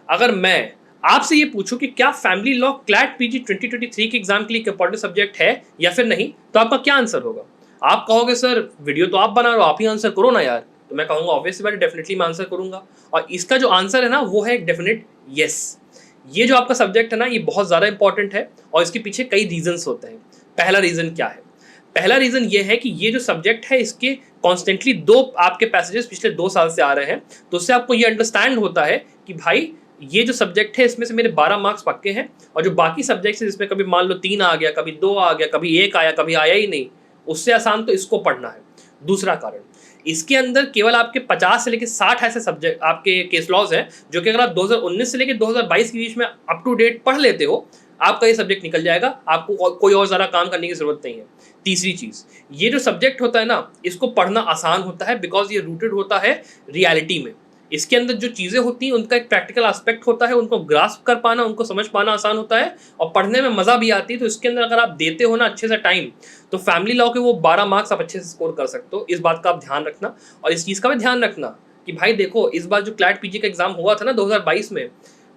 अगर मैं आपसे ये पूछूं कि क्या फैमिली लॉ क्लैट पीजी 2023 के एग्जाम के लिए इंपॉर्टेंट सब्जेक्ट है या फिर नहीं, तो आपका क्या आंसर होगा? आप कहोगे सर वीडियो तो आप बना रहे हो, आप ही आंसर करो ना यार। तो मैं कहूंगा ऑब्वियसली बात, डेफिनेटली मैं आंसर करूंगा। और इसका जो आंसर है ना वो है एक डेफिनेट यस। ये जो आपका सब्जेक्ट है ना ये बहुत ज़्यादा इंपॉर्टेंट है और इसके पीछे कई रीजंस होते हैं। पहला रीज़न क्या है? पहला रीज़न ये है कि ये जो सब्जेक्ट है इसके कॉन्स्टेंटली 2 आपके पैसेजेस पिछले 2 साल से आ रहे हैं। तो उससे आपको ये अंडरस्टैंड होता है कि भाई ये जो सब्जेक्ट है इसमें से मेरे 12 मार्क्स पक्के हैं, और जो बाकी सब्जेक्ट्स हैं जिसमें कभी मान लो 3 आ गया, कभी 2 आ गया, कभी 1 आया, कभी आया ही नहीं, उससे आसान तो इसको पढ़ना है। दूसरा कारण, इसके अंदर केवल आपके 50 से लेकर 60 ऐसे सब्जेक्ट आपके केस लॉज हैं जो कि अगर आप 2019 से लेकर 2022 के बीच में अप टू डेट पढ़ लेते हो, आपका ये सब्जेक्ट निकल जाएगा, आपको कोई और ज़्यादा काम करने की ज़रूरत नहीं है। तीसरी चीज़, ये जो सब्जेक्ट होता है ना इसको पढ़ना आसान होता है बिकॉज ये रूटेड होता है रियलिटी में। इसके अंदर जो चीज़ें होती हैं उनका एक प्रैक्टिकल एस्पेक्ट होता है, उनको ग्रास्प कर पाना, उनको समझ पाना आसान होता है और पढ़ने में मज़ा भी आती है। तो इसके अंदर अगर आप देते हो ना अच्छे से टाइम, तो फैमिली लॉ के वो 12 मार्क्स आप अच्छे से स्कोर कर सकते हो। इस बात का आप ध्यान रखना। और इस चीज़ का भी ध्यान रखना कि भाई देखो, इस बार जो क्लैट पीजी का एग्जाम हुआ था ना 2022 में,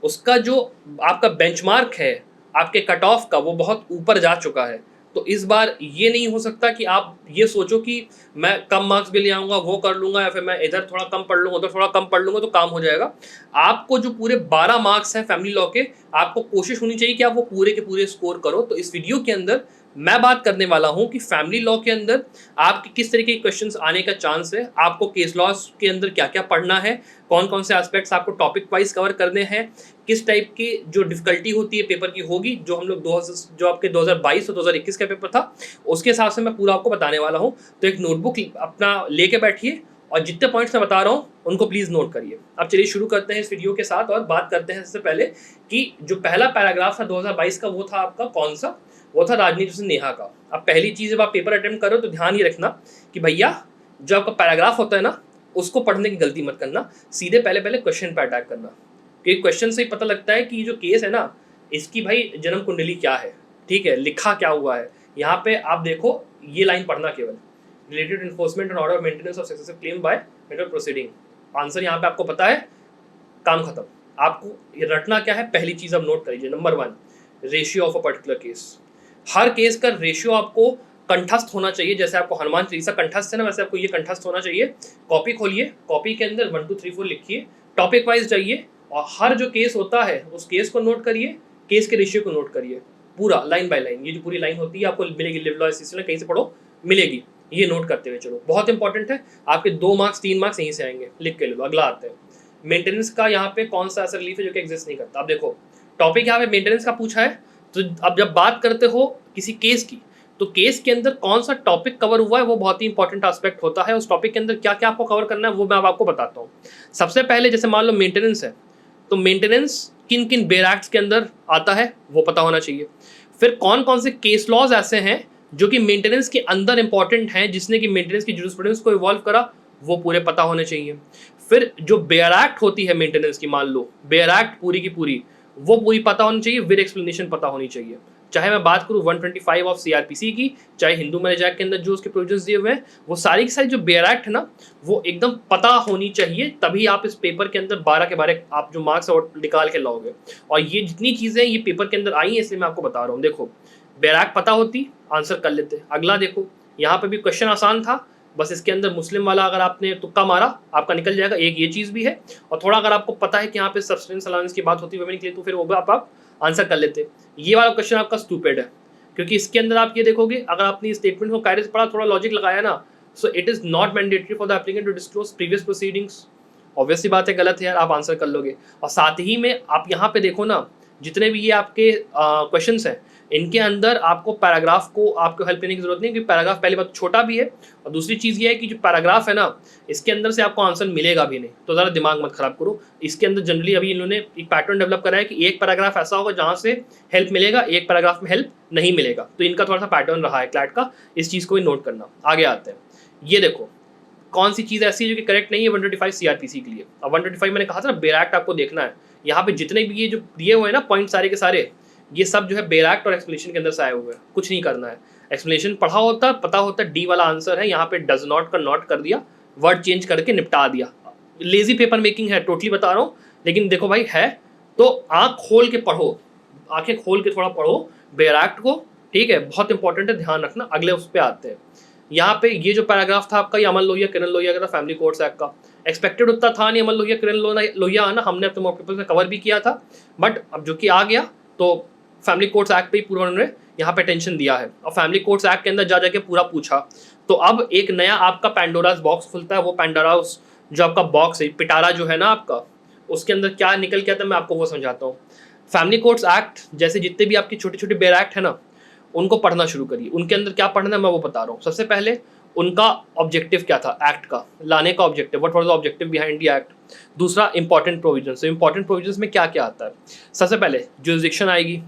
उसका जो आपका बेंचमार्क है आपके कट ऑफ का वो बहुत ऊपर जा चुका है। तो इस बार ये नहीं हो सकता कि आप ये सोचो कि मैं कम मार्क्स भी ले आऊँगा, वो कर लूँगा, या फिर मैं इधर थोड़ा कम पढ़ लूँगा, उधर थोड़ा कम पढ़ लूँगा तो काम हो जाएगा। आपको जो पूरे 12 मार्क्स हैं फैमिली लॉ के, आपको कोशिश होनी चाहिए कि आप वो पूरे के पूरे स्कोर करो। तो इस वीडियो के अंदर मैं बात करने वाला हूँ कि फैमिली लॉ के अंदर आपके किस तरीके के क्वेश्चंस आने का चांस है, आपको केस लॉज के अंदर क्या क्या पढ़ना है, कौन कौन से एस्पेक्ट्स आपको टॉपिक वाइज कवर करने हैं, किस टाइप की जो डिफिकल्टी होती है पेपर की होगी, जो हम लोग जो आपके 2022 और 2021 का पेपर था उसके हिसाब से मैं पूरा आपको बताने वाला हूँ। तो एक नोटबुक अपना लेके बैठिए और जितने पॉइंट्स मैं बता रहा हूँ उनको प्लीज़ नोट करिए। अब चलिए शुरू करते हैं इस वीडियो के साथ और बात करते हैं सबसे पहले कि जो पहला पैराग्राफ था 2022 का वो था आपका कौन सा? वो था राजनीति से नेहा का। अब पहली चीज़ जब आप पेपर अटेम्प्ट करो तो ध्यान ये रखना कि भैया जो आपका पैराग्राफ होता है ना उसको पढ़ने की गलती मत करना, सीधे पहले पहले क्वेश्चन पर अटैक करना, क्योंकि क्वेश्चन से ही पता लगता है कि ये जो केस है ना इसकी भाई जन्म कुंडली क्या है, ठीक है, लिखा क्या हुआ है। यहाँ पे आप देखो ये लाइन पढ़ना केवल, related enforcement and order maintenance of successive claim by metal proceeding. Answer यहाँ पे आपको पता है, काम खत्म। आपको ये रटना क्या है, पहली चीज़ आप नोट करिए, number 1 ratio of a particular case. Her case का रेशियो आपको कंठस्थ होना चाहिए। जैसे आपको हनुमान चालीसा कंठस्थ है ना, वैसे आपको ये कंठस्थ होना चाहिए। कॉपी खोलिए, कॉपी के अंदर 1 2 3 4 लिखिए, टॉपिक वाइज जाइए और हर जो केस होता है उस केस को नोट करिए, केस के रेशियो को नोट करिए, पूरा लाइन बाय लाइन। ये जो पूरी लाइन होती है आपको मिलेगी, लिव लॉ एसोसिएशन कहीं से पढ़ो मिलेगी, ये नोट करते हुए चलो, बहुत इंपॉर्टेंट है। आपके 2 मार्क्स 3 मार्क्स यहीं से आएंगे, लिख के लो। अगला आते हैं मेंटेनेंस का। यहाँ पे कौन सा ऐसा रिलीफ है जो कि एग्जिस्ट नहीं करता? अब देखो टॉपिक यहाँ पे मेंटेनेंस का पूछा है, तो अब जब बात करते हो किसी केस की, तो केस के अंदर कौन सा टॉपिक कवर हुआ है वो बहुत ही इंपॉर्टेंट एस्पेक्ट होता है। उस टॉपिक के अंदर क्या क्या आपको कवर करना है वो मैं अब आपको बताता हूँ। सबसे पहले जैसे मान लो मेंटेनेंस है, तो मेंटेनेंस किन किन बेयर एक्ट्स के अंदर आता है वो पता होना चाहिए। फिर कौन कौन से केस लॉज ऐसे हैं जो कि मेंटेनेंस के अंदर इंपॉर्टेंट हैं, जिसने कि मेंटेनेंस की जूरिस्प्रूडेंस को इवॉल्व करा, वो पूरे पता होने चाहिए। फिर जो बेयर एक्ट होती है मेंटेनेंस की, मान लो बेयर एक्ट पूरी की पूरी, वो पूरी पता होनी चाहिए, विद एक्सप्लेनेशन पता होनी चाहिए। चाहे मैं बात करूँ 125 ऑफ सीआरपीसी की, चाहे हिंदू मैरिज एक्ट के अंदर जो उसके प्रोविजंस दिए हुए हैं, वो सारी की सारी जो बेयर एक्ट है ना वो एकदम पता होनी चाहिए, तभी आप इस पेपर के अंदर 12 के 12 आप जो मार्क्स निकाल के लाओगे। और ये जितनी चीज़ें ये पेपर के अंदर आई हैं इसलिए मैं आपको बता रहा हूँ। देखो बेयर एक्ट पता होती आंसर कर लेते। अगला देखो, यहाँ पर भी क्वेश्चन आसान था, बस इसके अंदर मुस्लिम वाला अगर आपने तुक्का मारा आपका निकल जाएगा, एक ये चीज़ भी है। और थोड़ा अगर आपको पता है कि यहाँ पे सब्सटेंस अलाउंस की बात होती है वुमेन के लिए, तो फिर वो भी आप आंसर कर लेते। ये वाला क्वेश्चन आपका स्टूपिड है, क्योंकि इसके अंदर आप ये देखोगे, अगर आपने स्टेटमेंट को कायदे से पढ़ा, थोड़ा लॉजिक लगाया ना, so it is not mandatory for the applicant to disclose previous proceedings. Obviously बात है, गलत है यार, आप आंसर कर लोगे। और साथ ही में आप यहाँ पे देखो ना, जितने भी ये आपके क्वेश्चंस हैं इनके अंदर आपको पैराग्राफ को आपको हेल्प लेने की जरूरत नहीं, क्योंकि पैराग्राफ पहली बात छोटा भी है, और दूसरी चीज़ ये है कि जो पैराग्राफ है ना इसके अंदर से आपको आंसर मिलेगा भी नहीं, तो ज़रा दिमाग मत खराब करो। इसके अंदर जनरली अभी इन्होंने एक पैटर्न डेवलप करा है कि एक पैराग्राफ ऐसा होगा जहाँ से हेल्प मिलेगा, एक पैराग्राफ में हेल्प नहीं मिलेगा। तो इनका थोड़ा सा पैटर्न रहा है क्लैट का, इस चीज़ को भी नोट करना। आगे आते हैं, ये देखो कौन सी चीज़ ऐसी है जो कि करेक्ट नहीं है 125 सीआरपीसी के लिए। अब 125 मैंने कहा था ना बेयर एक्ट आपको देखना है, यहाँ पे जितने भी ये जो दिए हुए हैं ना पॉइंट सारे के सारे, ये सब जो है बेयर एक्ट और एक्सप्लेनेशन के अंदर से आए हुए हैं, कुछ नहीं करना है। एक्सप्लेनेशन पढ़ा होता पता होता, डी वाला आंसर है, यहाँ पे डज नॉट का नॉट कर दिया, वर्ड चेंज करके निपटा दिया। लेजी पेपर मेकिंग है, टोटली बता रहा हूँ, लेकिन देखो भाई है तो आंख खोल के पढ़ो, आंखें खोल के थोड़ा पढ़ो बेयर एक्ट को, ठीक है, बहुत इंपॉर्टेंट है, ध्यान रखना। अगले उस पर आते हैं। यहाँ पे ये जो पैराग्राफ था आपका, ये अमन लोहिया किरण लोहिया का था, फैमिली कोर्ट्स एक्ट का। एक्सपेक्टेड उतना था नहीं अमन लोहिया किरण लोहिया आना, हमने अपने मॉक पेपर में कवर भी किया था, बट अब जो कि आ गया तो फैमिली कोर्ट्स एक्ट पे ही पूरा उन्होंने यहाँ पे टेंशन दिया है, और फैमिली कोर्ट्स एक्ट के अंदर जा जाके पूरा पूछा। तो अब एक नया आपका पैंडोरास बॉक्स खुलता है। वो पैंडोरास जो आपका बॉक्स है, पिटारा जो है ना आपका, उसके अंदर क्या निकल के आता है मैं आपको वो समझाता हूँ। फैमिली कोर्ट्स एक्ट जैसे जितने भी आपकी छोटे छोटे बेयर एक्ट है ना, उनको पढ़ना शुरू करिए। उनके अंदर क्या पढ़ना है मैं वो बता रहा हूँ। सबसे पहले उनका ऑब्जेक्टिव क्या था, एक्ट का लाने का objective, what was the objective behind the act. दूसरा इंपॉर्टेंट प्रोविजंस, तो इंपॉर्टेंट प्रोविजंस में क्या क्या आता है। सबसे पहले जुरिसडिक्शन आएगी,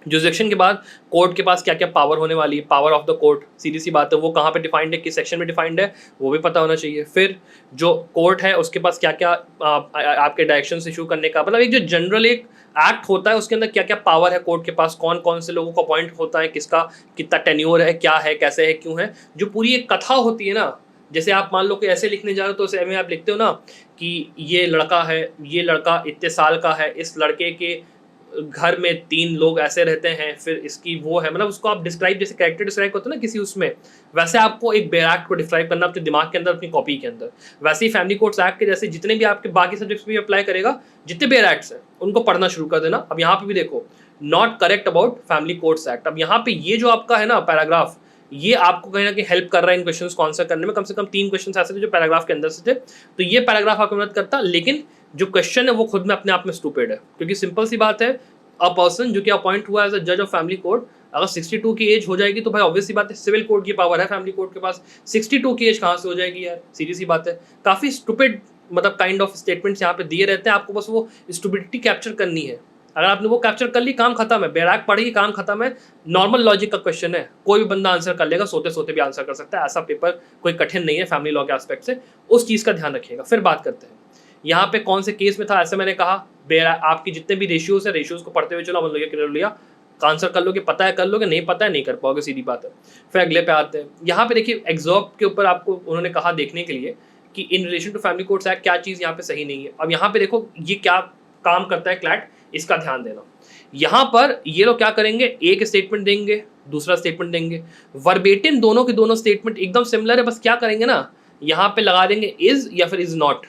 जुरिसडिक्शन के बाद कोर्ट के पास क्या क्या पावर होने वाली है, पावर ऑफ द कोर्ट, सीधी सी बात है, वो कहाँ पे डिफाइंड है, किस सेक्शन में डिफाइंड है, वो भी पता होना चाहिए। फिर जो कोर्ट है उसके पास क्या क्या आपके डायरेक्शंस इशू करने का, मतलब एक जो जनरल एक एक्ट होता है उसके अंदर क्या क्या पावर है कोर्ट के पास, कौन कौन से लोगों को अपॉइंट होता है, किसका कितना टेन्योर है, क्या है, कैसे है, क्यों है, जो पूरी एक कथा होती है ना। जैसे आप मान लो कि ऐसे लिखने जा रहे हो तो ऐसे में आप लिखते हो ना कि ये लड़का है, ये लड़का इतने साल का है, इस लड़के के घर में 3 लोग ऐसे रहते हैं, फिर इसकी वो है, मतलब उसको आप डिस्क्राइब जैसे कैरेक्टर डिस्क्राइब करते हो ना किसी उसमें, वैसे आपको एक बेयर एक्ट को डिस्क्राइब करना अपने दिमाग के अंदर, अपनी कॉपी के अंदर। वैसे ही फैमिली कोर्ट्स एक्ट के जैसे जितने भी आपके बाकी सब्जेक्ट्स में अप्लाई करेगा, जितने बेयर एक्ट्स हैं उनको पढ़ना शुरू कर देना। अब यहाँ पे भी देखो, not correct about family courts act. अब यहाँ पे ये जो आपका है ना पैराग्राफ, ये आपको कहीं ना कहीं हेल्प कर रहा है इन क्वेश्चंस को आंसर करने में। कम से कम 3 क्वेश्चन ऐसे थे जो पैराग्राफ के अंदर से थे, तो ये पैराग्राफ आपको मदद करता। लेकिन जो क्वेश्चन है वो खुद में अपने आप में स्टूपिड है, क्योंकि सिंपल सी बात है, अ पर्सन जो कि अपॉइंट हुआ एज अ जज ऑफ फैमिली कोर्ट, अगर 62 की एज हो जाएगी तो भाई ऑब्वियस सी बात है सिविल कोर्ट की पावर है फैमिली कोर्ट के पास, 62 की एज कहाँ से हो जाएगी यार, सीधी सी बात है। काफ़ी स्टूपिड मतलब काइंड ऑफ स्टेटमेंट्स यहाँ पे दिए रहते हैं, आपको बस वो स्टूपिडिटी कैप्चर करनी है। अगर आपने वो कैप्चर कर ली, काम खत्म है, बैराक पढ़ेगी, काम खत्म है। नॉर्मल लॉजिक का क्वेश्चन है, कोई भी बंदा आंसर कर लेगा, सोते सोते भी आंसर कर सकता है, ऐसा पेपर कोई कठिन नहीं है फैमिली लॉ के एस्पेक्ट से। उस चीज़ का ध्यान रखिएगा। फिर बात करते हैं यहाँ पे कौन से केस में था। ऐसे मैंने कहा आपकी जितने भी रेशियोज है, रेशियोज को पढ़ते हुए चलो, अमन लोहिया क्लियर लिया, आंसर कर लोगे, पता है कर लोगे, नहीं पता है नहीं कर पाओगे, सीधी बात है। फिर अगले पे आते हैं। यहाँ पे देखिए एग्जॉर्ब के ऊपर आपको उन्होंने कहा देखने के लिए कि in relation to family courts act क्या चीज़ यहाँ पे सही नहीं है। अब यहाँ पे देखो ये क्या काम करता है क्लैट, इसका ध्यान देना। यहाँ पर ये लोग क्या करेंगे, एक स्टेटमेंट देंगे, दूसरा स्टेटमेंट देंगे, वर्बेटिम दोनों के दोनों स्टेटमेंट एकदम सिमिलर है, बस क्या करेंगे ना, यहाँ पे लगा देंगे इज या फिर इज नॉट,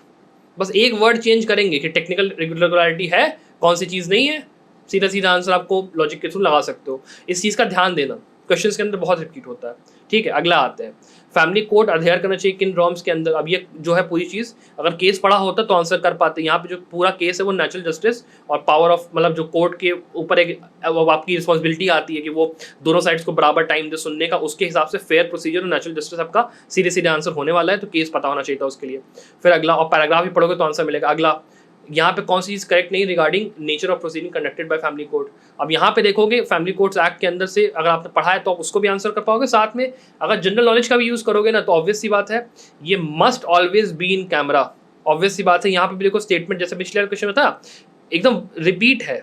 बस एक वर्ड चेंज करेंगे कि टेक्निकल रेगुलरिटी है, कौन सी चीज़ नहीं है, सीधा सीधा आंसर आपको लॉजिक के थ्रू लगा सकते हो। इस चीज़ का ध्यान देना, क्वेश्चंस के अंदर बहुत रिपीट होता है। ठीक है, अगला आते हैं, फैमिली कोर्ट अध्ययन करना चाहिए किन नॉर्म्स के अंदर। अब ये जो है पूरी चीज़ अगर केस पढ़ा होता तो आंसर कर पाते। यहाँ पे जो पूरा केस है वो नेचुरल जस्टिस और पावर ऑफ, मतलब जो कोर्ट के ऊपर एक आपकी रिस्पॉन्सिबिलिटी आती है कि वो दोनों साइड्स को बराबर टाइम दे सुनने का, उसके हिसाब से फेयर प्रोसीजर और नेचुरल जस्टिस आपका सीधे सीधे आंसर होने वाला है, तो केस पता होना चाहिए था उसके लिए। फिर अगला, और पैराग्राफ भी पढ़ोगे तो आंसर मिलेगा। अगला, यहाँ पे कौन सी चीज़ करेक्ट नहीं regarding nature of proceeding conducted by family court. अब यहाँ पे देखोगे फैमिली कोर्ट्स एक्ट के अंदर से अगर आपने पढ़ा है तो आप उसको भी आंसर कर पाओगे। साथ में अगर जनरल नॉलेज का भी यूज़ करोगे ना तो ऑब्वियस सी बात है ये must always be in camera, obvious सी बात है। यहाँ पे भी देखो स्टेटमेंट जैसे पिछले क्वेश्चन में था एकदम रिपीट है।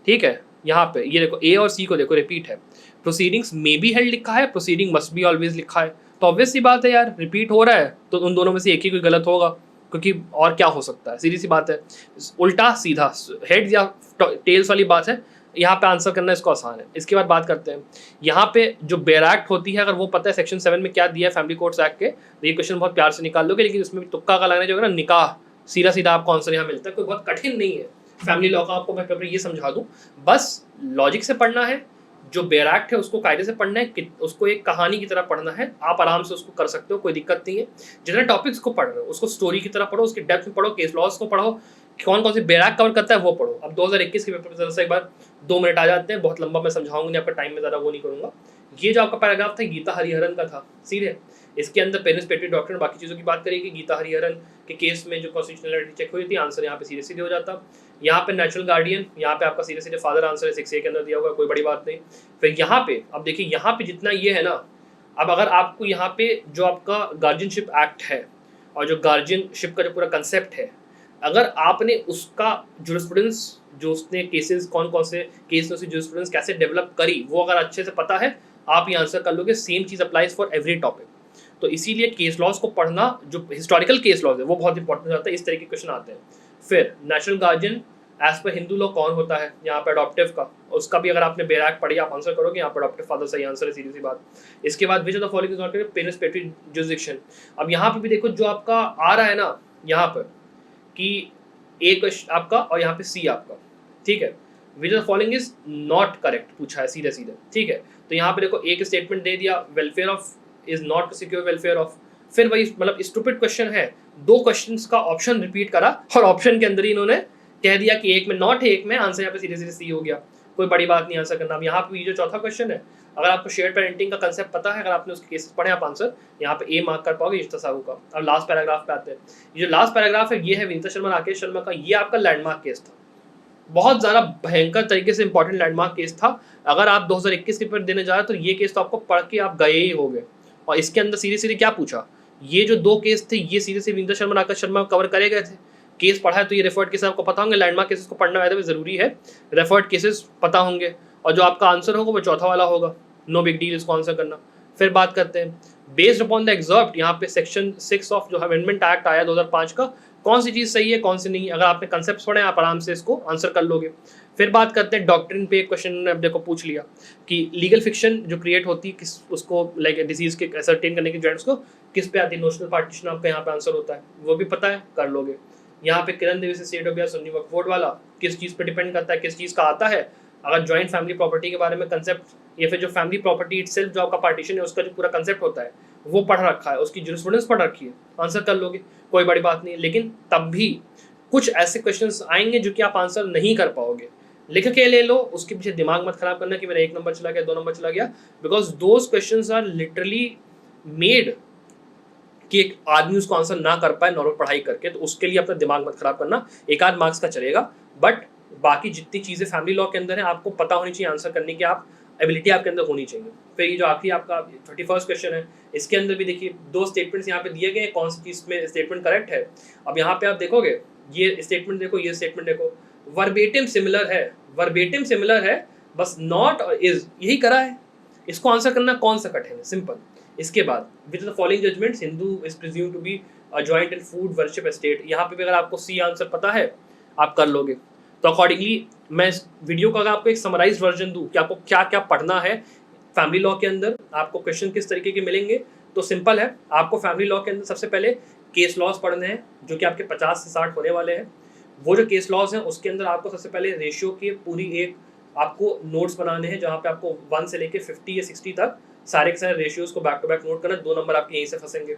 ठीक है, यहाँ पे ये देखो ए और सी को देखो रिपीट है, प्रोसीडिंग्स मे बी हेल्ड लिखा है, प्रोसीडिंग मस्ट बी ऑलवेज लिखा है, तो ऑब्वियस सी बात है यार रिपीट हो रहा है तो उन दोनों में से एक ही कोई गलत होगा, क्योंकि और क्या हो सकता है, सीधी सी बात है। उल्टा सीधा हेड या टेल्स वाली बात है, यहाँ पे आंसर करना इसको आसान है। इसके बाद बात करते हैं यहाँ पे जो बेयर एक्ट होती है, अगर वो पता है सेक्शन 7 में क्या दिया है फैमिली कोर्ट्स एक्ट के, तो ये क्वेश्चन बहुत प्यार से निकाल लोगे, लेकिन उसमें भी तुक्का का लगना जो है ना, निकाह सीधा सीधा आपको आंसर यहाँ मिलता है, कोई बहुत कठिन नहीं है फैमिली लॉ का। आपको मैं पेपर ये समझा दूँ, बस लॉजिक से पढ़ना है, जो बेयर एक्ट है उसको कायदे से पढ़ना है, उसको एक कहानी की तरह पढ़ना है, आप आराम से उसको कर सकते हो, कोई दिक्कत नहीं है। जितने टॉपिक्स को पढ़ रहे हो उसको स्टोरी की तरह पढ़ो, उसके डेप्थ में पढ़ो, केस लॉज को पढ़ो, कौन कौन सी बेयर एक्ट कवर करता है वो पढ़ो। अब 2021 के पेपर में से एक बार 2 मिनट आ जाते हैं, बहुत लंबा मैं समझाऊंगा नहीं, आपका टाइम में ज़्यादा वो नहीं करूँगा। ये जो आपका पैराग्राफ था गीता हरिहरन का था, सीधे इसके अंदर पेरेंट्स पेटरी डॉक्टर बाकी चीज़ों की बात करेगी। गीता हरिहरन के केस में जो कॉन्स्टिट्यूशनलिटी चेक हुई थी, आंसर यहाँ पे सीधे सीधे हो जाता। यहाँ पे नेचुरल गार्डियन, यहाँ पे आपका सीधे सीधे फादर आंसर है, 6A के अंदर दिया हुआ, कोई बड़ी बात नहीं। फिर यहाँ पे अब देखिए, यहाँ पे जितना ये है ना, अब अगर आपको यहाँ पे जो आपका गार्जियनशिप एक्ट है और जो गार्जियनशिप का जो पूरा कंसेप्ट है, अगर आपने उसका जुरिस्प्रूडेंस जो उसने केसेस कौन कौन से केस में उसकी जुरिस्प्रूडेंस कैसे डेवलप करी, वो अगर अच्छे से पता है, आप ये आंसर कर लोगे। Same cheese applies for every topic. तो इसीलिए केस लॉज को पढ़ना, जो हिस्टोरिकल केस लॉज है वो बहुत इंपॉर्टेंट हो जाता है, इस तरह के क्वेश्चन आते हैं। फिर natural guardian as per Hindu law कौन होता है यहाँ पे अडॉप्टिव का, उसका भी अगर आपने बेराक पढ़ी आप आंसर करोगे, यहाँ पे अडॉप्टिव फादर सही आंसर है, सीधी सी बात। इसके बाद which of the following is not parens patriae jurisdiction. अब यहाँ पे भी देखो जो आपका आ रहा है ना यहाँ पर कि ए क्वेश्चन आपका और यहाँ पे सी आपका, ठीक है, विच of the following is not correct पूछा है सीधे सीधे, ठीक है। तो यहाँ पे देखो एक स्टेटमेंट दे दिया welfare of is not to secure welfare of, फिर वही मतलब स्टूपिड क्वेश्चन है, दो क्वेश्चंस का ऑप्शन रिपीट करा और ऑप्शन के अंदर ही इन्होंने कह दिया कि एक में नॉट है एक में, आंसर यहाँ पे सीधे सीधे सी हो गया। कोई बड़ी बात नहीं आंसर करना। अब यहाँ पे जो चौथा क्वेश्चन है, अगर आपको शेयर्ड पेरेंटिंग का कंसेप्ट पता है, अगर आपने उसके केसेस पढ़े आप आंसर यहाँ पे ए मार्क कर पाओगे इश्ता साहू का। अब लास्ट पैराग्राफ पे आते हैं, ये जो लास्ट पैराग्राफ है ये है विनीता शर्मा राकेश शर्मा का, ये आपका लैंडमार्क केस था, बहुत ज़्यादा भयंकर तरीके से इंपॉर्टेंट लैंडमार्क केस था। अगर आप 2021 के पेपर देने जा रहे हो तो ये केस तो आपको पढ़ के आप गए ही होंगे। और इसके अंदर सीधे सीधे क्या पूछा, ये जो दो केस थे ये सीधे से विनीता शर्मा राकेश शर्मा कवर करे गए थे। केस पढ़ा है तो ये रेफर्ड केसेस आपको पता होंगे, लैंडमार्क केसेस को पढ़ना वैसे भी जरूरी है, रेफर्ड केसेस पता होंगे, और जो आपका आंसर होगा वो चौथा वाला होगा, नो बिग डील इसको आंसर करना। फिर बात करते हैं बेस्ड अपॉन द एग्जर्व्ड, यहाँ पे सेक्शन 6 ऑफ जो अमेंडमेंट एक्ट आया 2005 का, कौन सी चीज़ सही है कौन सी नहीं, अगर आपने कंसेप्ट पढ़े आप आराम से इसको आंसर कर लोगे। फिर बात करते हैं डॉक्ट्रिन पे, एक क्वेश्चन ने देखो पूछ लिया कि लीगल फिक्शन जो क्रिएट होती है किस उसको लाइक डिजीज के असर्टेन करने के जॉइंट्स को किस पे आती है, नोशनल पार्टीशन आपका यहाँ पे आंसर होता है, वो भी पता है कर लोगे। यहाँ पे किरण देवी से स्टेट हो गया सुन्नी वक्फ बोर्ड वाला, किस चीज़ पे डिपेंड करता है किस चीज़ का आता है, अगर जॉइंट फैमिली प्रॉपर्टी के बारे में कंसेप्ट या फिर जो फैमिली प्रॉपर्टी इटसेल्फ जो आपका पार्टीशन है उसका जो पूरा कंसेप्ट होता है वो पढ़ रखा है, उसकी जूरिस्प्रूडेंस पढ़ रखी है, आंसर कर लोगे, कोई बड़ी बात नहीं। लेकिन तब भी कुछ ऐसे क्वेश्चंस आएंगे जो कि आप आंसर नहीं कर पाओगे, लिख के ले लो, उसके पीछे दिमाग मत खराब करना कि मेरा 1 नंबर चला गया 2 नंबर चला गया, because those questions are literally made कि एक आदमी उसको आंसर ना कर पाए नॉर्मल पढ़ाई करके, तो उसके लिए अपना दिमाग मत खराब करना, एक आध मार्क्स का चलेगा, बट बाकी जितनी चीज़ें फैमिली लॉ के अंदर है आपको पता होनी चाहिए, आंसर करने की आप एबिलिटी आपके अंदर होनी चाहिए। फिर ये जो आखिरी आपका 31st क्वेश्चन है, इसके अंदर भी देखिए 2 स्टेटमेंट्स यहाँ पे दिए गए हैं, कौन सी चीज़ में स्टेटमेंट करेक्ट है। अब यहाँ पे आप देखोगे ये स्टेटमेंट देखो, ये स्टेटमेंट देखो, वर्बेटिम सिमिलर है, वर्बेटिम सिमिलर है, बस नॉट और इज यही करा है, इसको आंसर करना कौन सा कठिन है, सिंपल। इसके बाद which the following judgements Hindu is presumed to be joint in food worship estate, यहाँ पे भी अगर आपको सी आंसर पता है आप कर लोगे। तो अकॉर्डिंगली मैं इस वीडियो का अगर आपको एक समराइज वर्जन दूँ कि आपको क्या क्या पढ़ना है फैमिली लॉ के अंदर, आपको क्वेश्चन किस तरीके के मिलेंगे, तो सिंपल है, आपको फैमिली लॉ के अंदर सबसे पहले केस लॉज पढ़ने हैं जो कि आपके 50 से 60 होने वाले हैं। वो जो केस लॉज हैं उसके अंदर आपको सबसे पहले रेशियो की पूरी एक आपको नोट्स बनाने हैं, जहाँ पे आपको 1 से लेके 50 या 60 तक सारे के सारे रेशियोज को बैक टू बैक नोट करना, 2 नंबर आपके यहीं से फंसेंगे।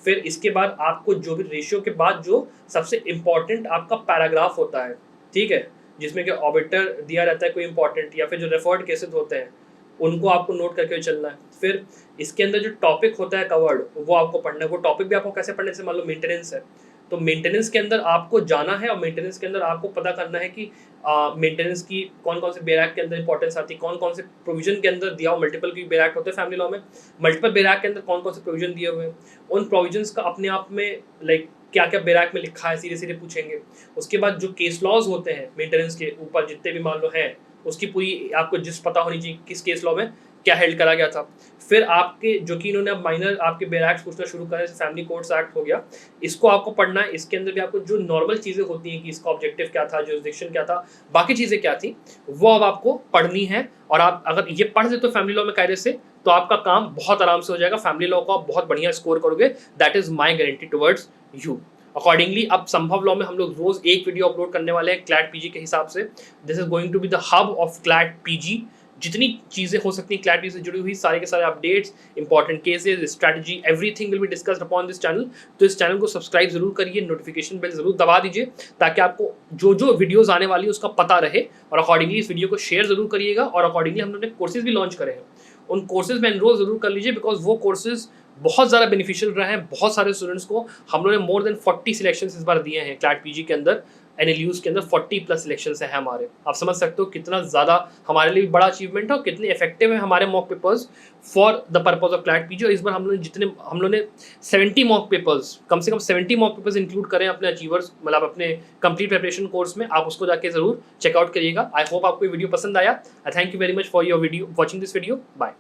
फिर इसके बाद आपको जो भी रेशियो के बाद जो सबसे इंपॉर्टेंट आपका पैराग्राफ होता है, ठीक है, जिसमें कि ऑबिटर दिया रहता है कोई इंपॉर्टेंट, या फिर जो रेफर्ड केसेस होते हैं उनको आपको नोट करके चलना है। फिर इसके अंदर जो टॉपिक होता है कवर्ड वो आपको पढ़ना है, वो टॉपिक भी आपको कैसे पढ़ने से, मान लो मेंटेनेंस है तो मेंटेनेंस के अंदर आपको जाना है, और मेंटेनेंस के अंदर आपको पता करना है कि मेंटेनेंस की कौन कौन से बेयर एक्ट के अंदर इंपॉर्टेंस आती है, कौन कौन से प्रोविजन के अंदर दिया हो, मल्टीपल की बेयर एक्ट होते हैं फैमिली लॉ में, मल्टीपल बेयर एक्ट के अंदर कौन कौन से प्रोविजन दिए हुए हैं, उन प्रोविजंस का अपने आप में लाइक क्या क्या बेयर एक्ट में लिखा है सीधे सीधे पूछेंगे। उसके बाद जो केस लॉज होते हैं मेंटेनेंस के ऊपर जितने भी मान लो हैं, उसकी पूरी आपको जिस पता होनी चाहिए किस केस लॉ में क्या हेल्ड करा गया था। फिर आपके जो कि इन्होंने अब माइनर आपके बेयर एक्ट पूछना शुरू करा, फैमिली कोर्ट्स एक्ट हो गया, इसको आपको पढ़ना है। इसके अंदर भी आपको जो नॉर्मल चीज़ें होती हैं कि इसका ऑब्जेक्टिव क्या था, जुरिसडिक्शन क्या था, बाकी चीज़ें क्या थी, वो अब आपको पढ़नी है। और आप अगर ये पढ़ देते हो फैमिली लॉ में कायदे से तो आपका काम बहुत आराम से हो जाएगा, फैमिली लॉ को आप बहुत बढ़िया स्कोर करोगे, that is my guarantee towards you. Accordingly अब संभव लॉ में हम लोग रोज एक वीडियो अपलोड करने वाले हैं क्लैट पीजी के हिसाब से। This is going to be the hub of CLAT PG, जितनी चीज़ें हो सकती हैं क्लैट पीजी से जुड़ी हुई सारे के सारे updates, important cases, strategy, everything will be discussed upon this channel. तो इस चैनल को सब्सक्राइब जरूर करिए, नोटिफिकेशन बेल जरूर दबा दीजिए ताकि आपको जो जो वीडियोस आने वाली है उसका पता रहे, और अकॉर्डिंगली इस वीडियो को शेयर जरूर करिएगा। और अकॉर्डिंगली हम लोगों ने कोर्सेज भी लॉन्च करे हैं, उन कोर्सेज में एनरोल जरूर कर लीजिए, बिकॉज वो कोर्सेज बहुत ज़्यादा बेनिफिशियल रहे हैं बहुत सारे स्टूडेंट्स को। हम लोगों ने मोर देन 40 सिलेक्शंस इस बार दिए हैं क्लैट पीजी के अंदर, NLUs के अंदर 40+ सिलेक्शंस हैं हमारे। आप समझ सकते हो कितना ज़्यादा हमारे लिए बड़ा अचीवमेंट है और कितने इफेक्टिव है हमारे mock papers for the purpose of CLAT PG. और इस बार हम लोगों ने 70 मॉक पेपर्स, कम से कम 70 मॉक पेपर्स इंक्लूड करें अपने अचीवर्स, मतलब अपने कंप्लीट प्रिपरेशन कोर्स में। आप उसको जाके जरूर चेकआउट करिएगा। आई होप आपको ये वीडियो पसंद आया। I thank you very much for your video watching this video. Bye.